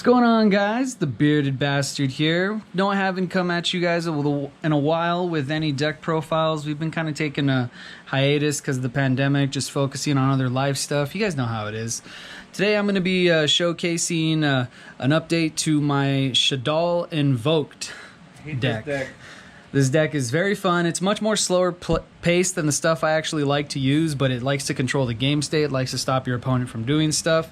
going on, guys? The Bearded Bastard here. Haven't come at you guys in a while with any deck profiles. We've been kind of taking a hiatus because of the pandemic, just focusing on other live stuff. You guys know how it is. Today I'm going to be showcasing an update to my Shaddoll Invoked deck. This deck is very fun. It's much more slower paced than the stuff I actually like to use, but it likes to control the game state. It likes to stop your opponent from doing stuff.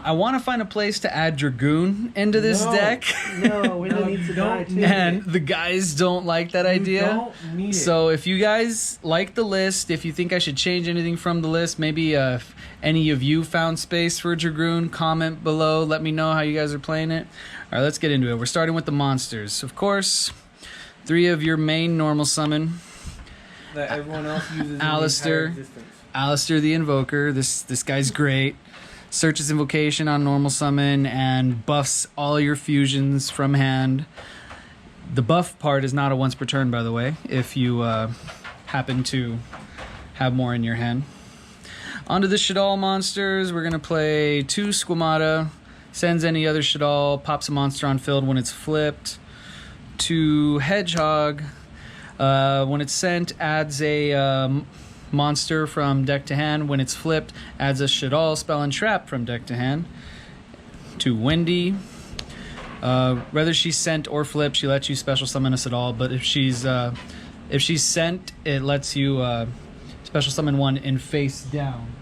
I want to find a place to add Dragoon into this deck. No, Winda needs to die too. And the guys don't like that idea. So if you guys like the list, if you think I should change anything from the list, maybe if any of you found space for Dragoon, comment below. Let me know how you guys are playing it. All right, let's get into it. We're starting with the monsters. Of course, 3 of your main normal summon. That everyone else uses Alister the Invoker. This guy's great. Searches Invocation on normal summon and buffs all your fusions from hand. The buff part is not a once per turn, by the way, if you happen to have more in your hand. Onto the Shaddoll monsters, we're going to play 2 Squamata, sends any other Shaddoll, pops a monster on field when it's flipped. 2 Hedgehog, when it's sent, adds a monster from deck to hand. When it's flipped, adds a Shaddoll spell and trap from deck to hand. 2 Wendi. Whether she's sent or flipped, she lets you special summon a Shaddoll, but if she's sent, it lets you special summon one in face down.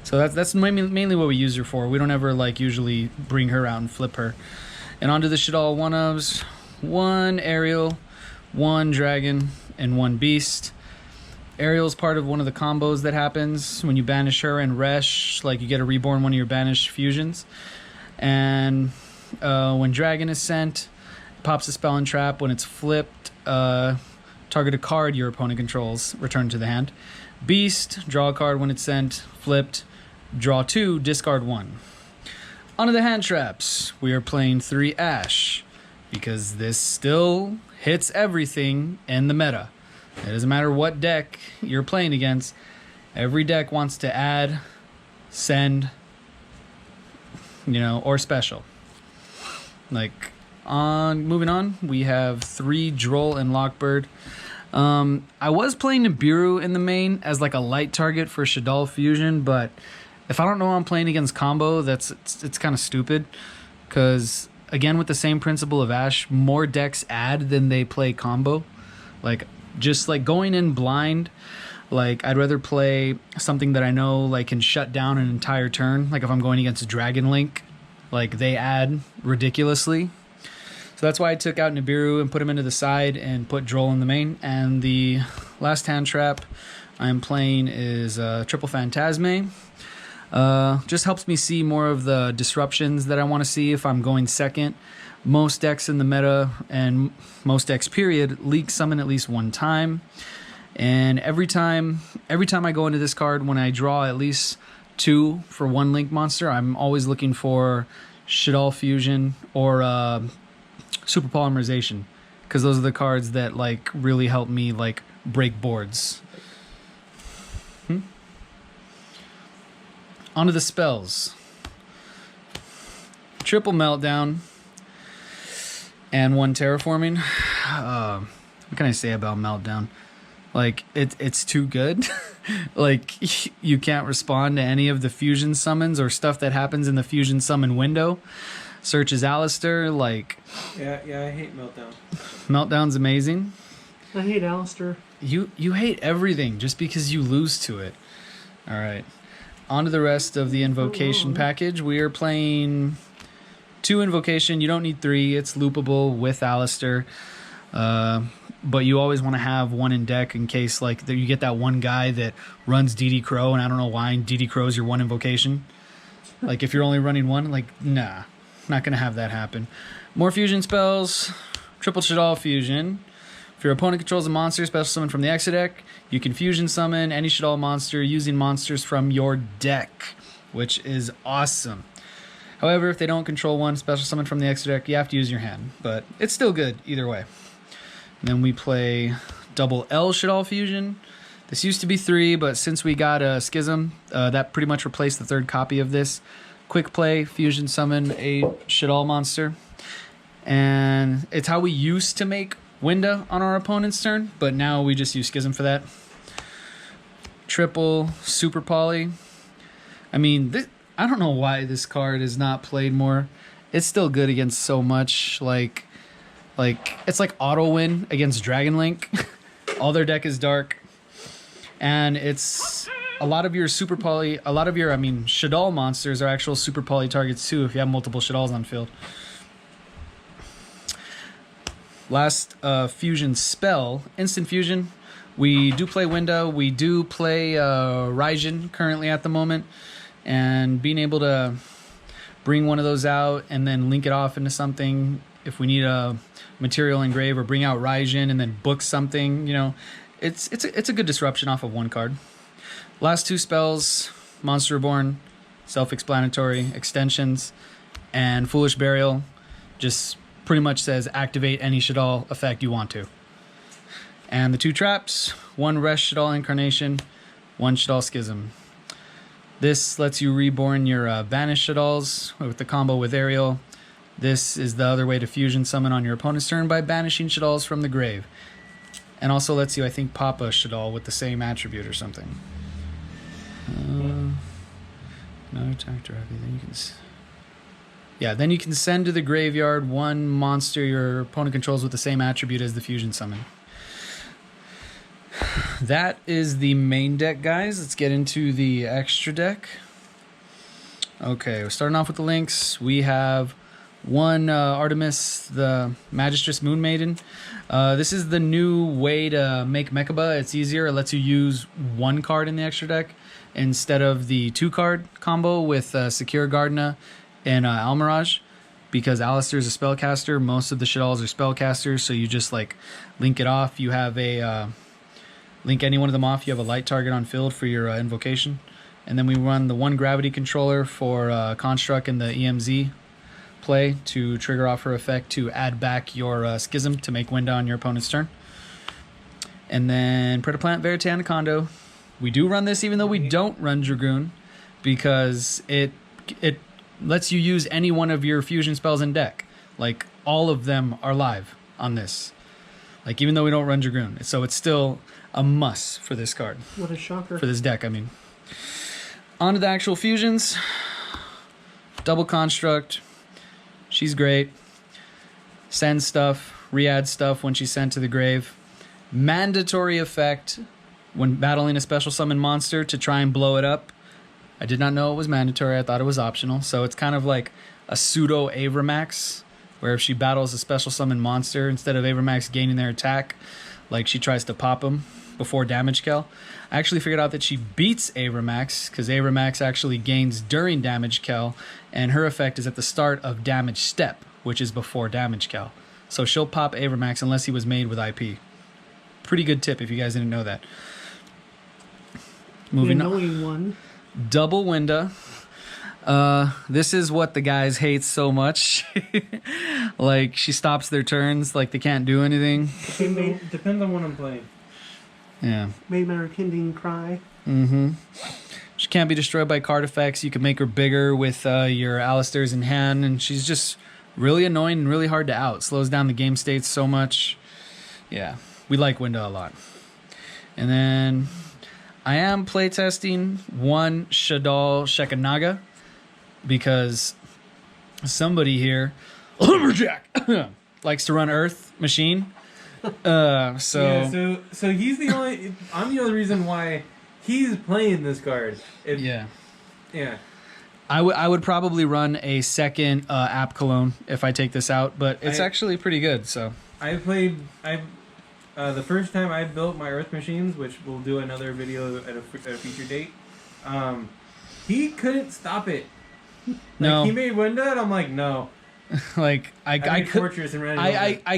So that's mainly what we use her for. We don't ever usually bring her out and flip her. And onto the Shaddoll 1-ofs. 1 Ariel, 1 Dragon, and 1 Beast. Ariel's part of one of the combos that happens when you banish her and Resh, you get a reborn one of your banished fusions. And when Dragon is sent, it pops a spell and trap. When it's flipped, target a card your opponent controls, return to the hand. Beast, draw a card when it's sent, flipped, draw 2, discard 1. Onto the hand traps. We are playing 3 Ash, because this still hits everything in the meta. It doesn't matter what deck you're playing against. Every deck wants to add, send, or special. Moving on, we have 3 Droll and Lockbird. I was playing Nibiru in the main as a light target for Shaddoll Fusion, but if I don't know I'm playing against combo, it's kind of stupid. Because, again, with the same principle of Ash, more decks add than they play combo. Just going in blind, I'd rather play something that I know can shut down an entire turn. If I'm going against a Dragon Link, they add ridiculously. So that's why I took out Nibiru and put him into the side and put Droll in the main. And the last hand trap I'm playing is triple Fantastical. Just helps me see more of the disruptions that I want to see if I'm going second. Most decks in the meta and most decks period leak summon at least 1 time, and every time I go into this card, when I draw at least 2 for 1 link monster, I'm always looking for Shaddoll Fusion or Super Polymerization, because those are the cards that really help me break boards. Onto the spells. Triple Meltdown and 1 Terraforming. What can I say about Meltdown? It's too good. You can't respond to any of the fusion summons or stuff that happens in the fusion summon window. Searches Alister. Yeah, I hate Meltdown. Meltdown's amazing. I hate Alister. You hate everything just because you lose to it. All right. On to the rest of the invocation package. We are playing 2 Invocation. You don't need 3. It's loopable with Alister. But you always want to have 1 in deck in case you get that one guy that runs DD Crow, and I don't know why DD Crow is your 1 Invocation. If you're only running 1, nah, not going to have that happen. More fusion spells. Triple Shaddoll Fusion. If your opponent controls a monster special summon from the extra deck, you can fusion summon any Shaddoll monster using monsters from your deck, which is awesome. However, if they don't control 1 special summon from the extra deck, you have to use your hand, but it's still good either way. And then we play double L Shaddoll Fusion. This used to be 3, but since we got a Schism, that pretty much replaced the 3rd copy of this. quick play, fusion summon a Shaddoll monster. And it's how we used to make Winda on our opponent's turn, but now we just use Schism for that. Triple, super poly. I mean, I don't know why this card is not played more. It's still good against so much. Like it's like auto win against Dragon Link. All their deck is dark. And it's a lot of your super poly, Shaddoll monsters are actual super poly targets too if you have multiple Shaddolls on field. Last fusion spell, instant fusion. We do play Winda, we do play Raijin currently at the moment, and being able to bring one of those out and then link it off into something if we need a material engrave, or bring out Raijin and then book something, you know, it's a good disruption off of one card. Last two spells, Monster Reborn, self-explanatory, extensions, and Foolish Burial, just pretty much says activate any Shaddoll effect you want to. And the two traps, one Reshaddoll Incarnation, one Shaddoll Schism. This lets you reborn your banished Shaddolls with the combo with Ariel. This is the other way to fusion summon on your opponent's turn by banishing Shaddolls from the grave. And also lets you, I think, pop a Shaddoll with the same attribute or something. Another attack directly. Then you can... Yeah, then you can send to the graveyard one monster your opponent controls with the same attribute as the fusion summon. That is the main deck, guys. Let's get into the extra deck. Okay, we're starting off with the links. We have one Artemis, the Magistress Moon Maiden. This is the new way to make Mechaba. It's easier. It lets you use one card in the extra deck instead of the 2-card combo with Secure Gardena and Almirage, because Alister is a spellcaster. Most of the Shaddolls are spellcasters, so you just like link it off. You have a link any one of them off. You have a light target on field for your invocation, and then we run the one gravity controller for Construct and the EMZ play to trigger off her effect to add back your Schism to make Winda on your opponent's turn. And then Predaplant, Verite, Anacondo. We do run this even though we don't run Dragoon, because it lets you use any one of your fusion spells in deck. Like, all of them are live on this. Like, even though we don't run Dragoon. So it's still a must for this card. What a shocker. For this deck, I mean. On to the actual fusions. Double Construct. She's great. Send stuff. Re-add stuff when she's sent to the grave. Mandatory effect when battling a special summon monster to try and blow it up. I did not know it was mandatory. I thought it was optional. So it's kind of like a pseudo Avramax, where if she battles a special summon monster, instead of Avramax gaining their attack, like she tries to pop them before damage kill. I actually figured out that she beats Avramax, because Avramax actually gains during damage kill, and her effect is at the start of damage step, which is before damage kill. So she'll pop Avramax unless he was made with IP. Pretty good tip if you guys didn't know that. Moving on. Double Winda. This is what the guys hate so much. Like, she stops their turns, like they can't do anything. Depends on what I'm playing. Yeah. Made my Rekindling cry. Mm-hmm. She can't be destroyed by card effects. You can make her bigger with your Alisters in hand, and she's just really annoying and really hard to out. Slows down the game states so much. Yeah, we like Winda a lot. And then I am playtesting one Shaddoll Shekanaga, because somebody here, Lumberjack, likes to run Earth Machine. So he's the only. I'm the only reason why he's playing this card. Yeah. I would probably run a second App Cologne if I take this out, but it's actually pretty good. So the first time I built my Earth Machines, which we'll do another video at a future date. He couldn't stop it. No, he made Winda, and I'm like, no. Like I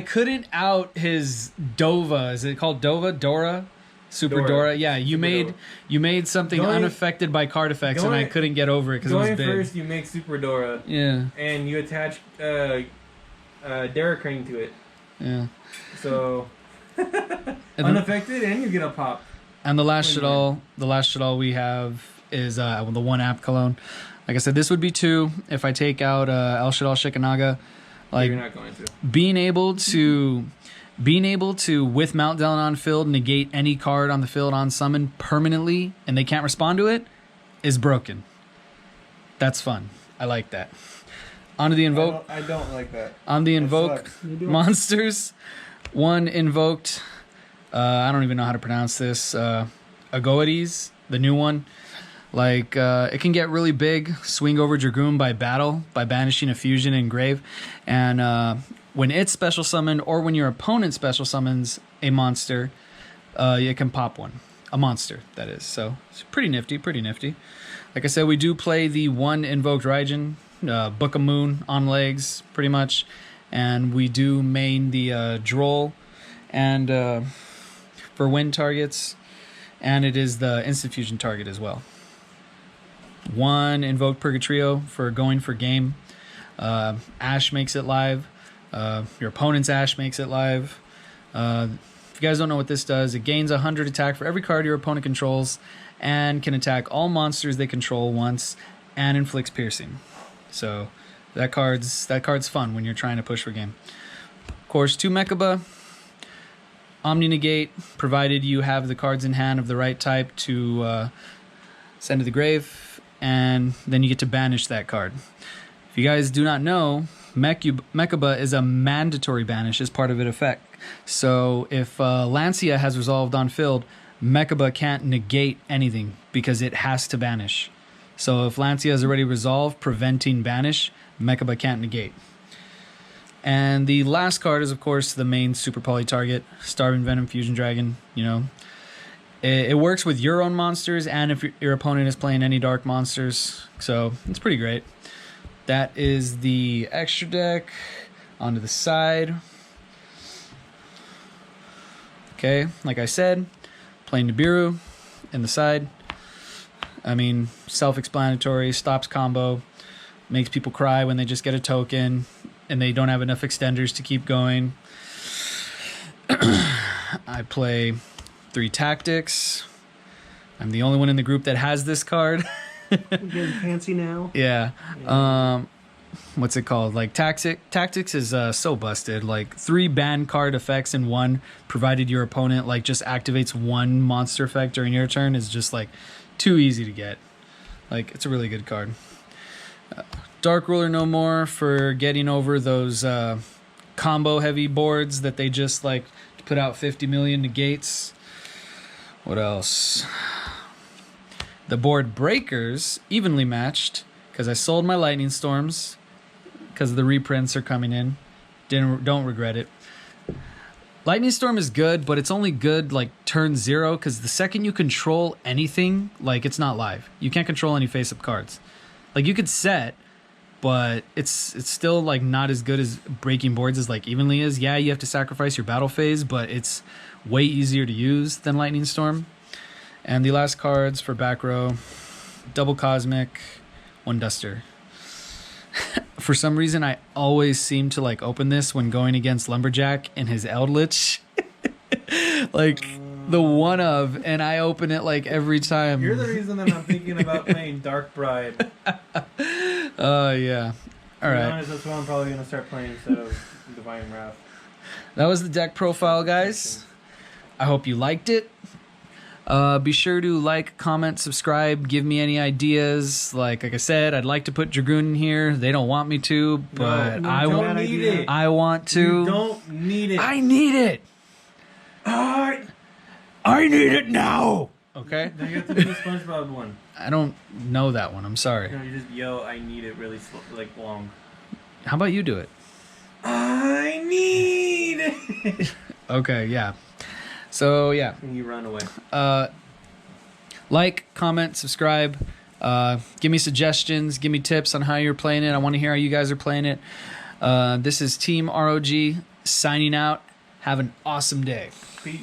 couldn't out his Dova. Is it called Dova? Dora? Super Dora? Yeah, you made something unaffected by card effects, and I couldn't get over it because it was big. Going first, you make Super Dora. Yeah. And you attach Derricrane to it. Yeah. So unaffected, and you get a pop. And the last Shaddoll we have is the one App Cologne. Like I said, this would be 2 if I take out Naelshaddoll Shikanaga. Like, You're not going to. being able to with Meltdown on field negate any card on the field on summon permanently and they can't respond to it is broken. That's fun. I like that. Onto the invoke. I don't like that. On the That invoke sucks. monsters, 1 invoked. I don't even know how to pronounce this. Agoides, the new one. Like, it can get really big, swing over Dragoon by battle, by banishing a fusion in grave. And when it's special summoned, or when your opponent special summons a monster, it can pop one. A monster, that is. So, it's pretty nifty, pretty nifty. Like I said, we do play the 1 Invoked Raijin, Book of Moon on legs, pretty much. And we do main the Droll and for wind targets. And it is the instant fusion target as well. 1 Invoked Purgatrio for going for game. Ash makes it live. Your opponent's Ash makes it live. If you guys don't know what this does, it gains 100 attack for every card your opponent controls and can attack all monsters they control once and inflicts piercing. So that card's fun when you're trying to push for game. Of course, 2 Mechaba. Omni Negate, provided you have the cards in hand of the right type to send to the grave. And then you get to banish that card. If you guys do not know, Mechaba is a mandatory banish as part of its effect. So if Lancia has resolved on field, Mechaba can't negate anything because it has to banish. So if Lancia has already resolved, preventing banish, Mechaba can't negate. And the last card is, of course, the main super poly target, Starving Venom Fusion Dragon, you know. It works with your own monsters and if your opponent is playing any dark monsters. So it's pretty great. That is the extra deck. Onto the side. Okay, like I said, playing Nibiru in the side. I mean, self-explanatory, stops combo, makes people cry when they just get a token and they don't have enough extenders to keep going. I play 3 tactics. I'm the only one in the group that has this card. We're getting fancy now. Yeah. What's it called? Like tactics is so busted. Like 3 ban card effects in one, provided your opponent like just activates 1 monster effect during your turn, is just like too easy to get. Like, it's a really good card. Dark Ruler no more for getting over those combo heavy boards that they just like put out 50 million negates. What else? The board breakers, evenly matched, because I sold my Lightning Storms because the reprints are coming in. Don't regret it. Lightning Storm is good, but it's only good like turn 0, because the second you control anything, like, it's not live. You can't control any face-up cards. Like, you could set, but it's still like not as good as breaking boards as like evenly is. Yeah, you have to sacrifice your battle phase, but it's way easier to use than Lightning Storm. And the last cards for back row, double Cosmic, 1 Duster. For some reason, I always seem to like open this when going against Lumberjack and his Eldritch. Like the one of, and I open it like every time. You're the reason that I'm thinking about playing Dark Bride. Yeah. All right. To be honest, that's what I'm probably going to start playing instead of Divine Wrath. That was the deck profile, guys. I hope you liked it. Be sure to like, comment, subscribe, give me any ideas. Like I said, I'd like to put Dragoon in here. They don't want me to, but No, I don't want. need it. I want to. You don't need it. I need it. I need it now. Okay. Then you have to do the SpongeBob one. I don't know that one. I'm sorry. You know, you just yell, I need it really like long. How about you do it? I need it. Okay, yeah. So, yeah. And you run away. Like, comment, subscribe. Give me suggestions. Give me tips on how you're playing it. I want to hear how you guys are playing it. This is Team R.O.G. signing out. Have an awesome day. Peace.